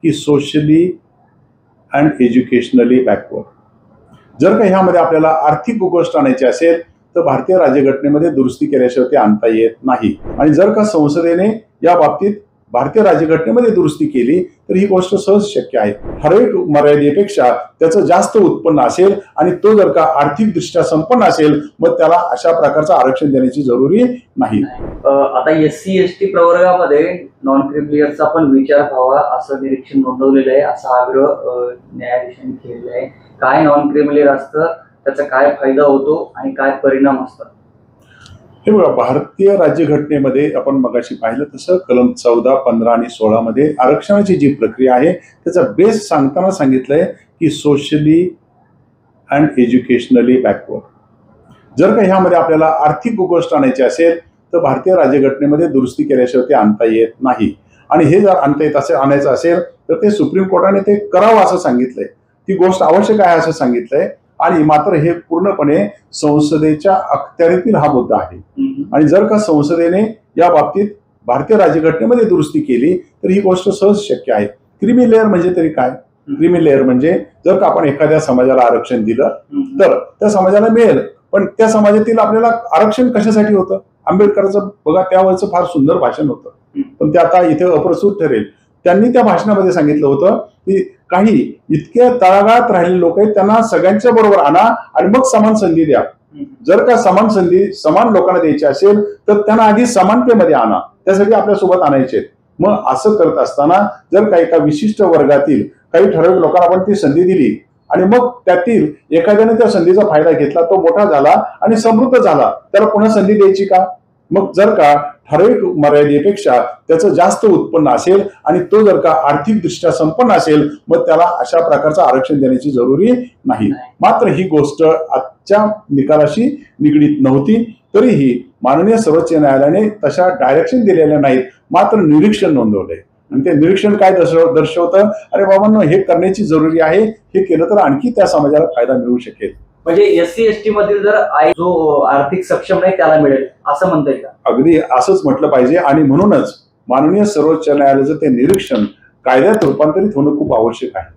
की socially and educationally backward. जर का ह्यामध्ये आपल्याला आर्थिक गोष्ट आणायची असेल तर भारतीय राज्यघटनेमध्ये दुरुस्ती केल्याशिवाय ते आणता येत नाही। आणि जर का संसदेने या बाबतीत भारतीय राज्यघटनेमध्ये दुरुस्ती केली तर ही गोष्ट सहज शक्य आहे। ठराविक मर्यादेपेक्षा त्याचं जास्त उत्पन्न असेल आणि तो जर का आर्थिकदृष्ट्या संपन्न असेल मग त्याला अशा प्रकारचं आरक्षण देण्याची जरुरी नाही। आता एससी एसटी प्रवर्गामध्ये नॉन क्रिमिलियरचा पण विचार व्हावा असं निरीक्षण नोंदवलेलं आहे, असा आग्रह न्यायाधीशांनी केलेला आहे। काय नॉन क्रिमिलियर असतं, त्याचा काय फायदा होतो आणि काय परिणाम असतात? हे बघा, भारतीय राज्यघटनेमध्ये आपण मगाशी पाहिलं तसं कलम 14, 15 आणि 16 मध्ये आरक्षणाची जी प्रक्रिया आहे त्याचा बेस सांगताना सांगितलंय की सोशली अँड एज्युकेशनली बॅकवर्ड। जर का ह्यामध्ये आपल्याला आर्थिक गोष्ट आणायची असेल तर भारतीय राज्यघटनेमध्ये दुरुस्ती केल्याशिवाय ते आणता येत नाही। आणि हे जर आणता येत असेल आणायचं असेल तर ते सुप्रीम कोर्टाने ते करावं असं सांगितलंय, ती गोष्ट आवश्यक आहे असं सांगितलंय। आणि मात्र हे पूर्णपणे संसदेच्या अखत्यारीतील हा मुद्दा आहे। आणि जर का संसदेने या बाबतीत भारतीय राज्यघटनेमध्ये दुरुस्ती केली तर ही गोष्ट सहज शक्य आहे। क्रीमी लेअर म्हणजे तरी काय? क्रीमी लेअर म्हणजे जर का आपण एखाद्या समाजाला आरक्षण दिलं तर त्या समाजाला मिळेल, पण त्या समाजातील आपल्याला आरक्षण कशासाठी होतं? आंबेडकरांचं बघा त्यावेळेचं फार सुंदर भाषण होतं, पण ते आता इथे अप्रस्तुत ठरेल। त्यांनी त्या भाषणामध्ये सांगितलं होतं की काही इतके तळागाळात राहिलेले लोक आहेत त्यांना सगळ्यांच्या बरोबर आणा आणि मग समान संधी द्या। जर का समान संधी समान लोकांना द्यायची असेल तर त्यांना आधी समानतेमध्ये आणा, त्यासाठी आपल्यासोबत आणायचे। मग असं करत असताना जर का एका विशिष्ट वर्गातील काही ठराविक लोकांना आपण ती संधी दिली आणि मग त्यातील एखाद्याने त्या संधीचा फायदा घेतला, तो मोठा झाला आणि समृद्ध झाला, त्याला पुन्हा संधी द्यायची का? मग जर का ठराविक मर्यादेपेक्षा त्याचं जास्त उत्पन्न असेल आणि तो जर का आर्थिकदृष्ट्या संपन्न असेल मग त्याला अशा प्रकारचं आरक्षण देण्याची जरुरी नाही। मात्र ही गोष्ट आजच्या निकालाशी निगडीत नव्हती, तरीही माननीय सर्वोच्च न्यायालयाने तशा डायरेक्शन दिलेल्या नाहीत, मात्र निरीक्षण नोंदवलंय। आणि ते निरीक्षण काय दर्शवतं? अरे बाबांनो, हे करण्याची जरुरी आहे, हे केलं तर आणखी त्या समाजाला फायदा मिळू शकेल। म्हणजे एससी एसटी मधील जर जो आर्थिक सक्षम नाही त्याला मिळेल असं म्हणता येईल? अगदी असंच म्हटलं पाहिजे। आणि म्हणूनच माननीय सर्वोच्च न्यायालयाचं ते निरीक्षण कायद्यात रूपांतरित होणं खूप आवश्यक आहे।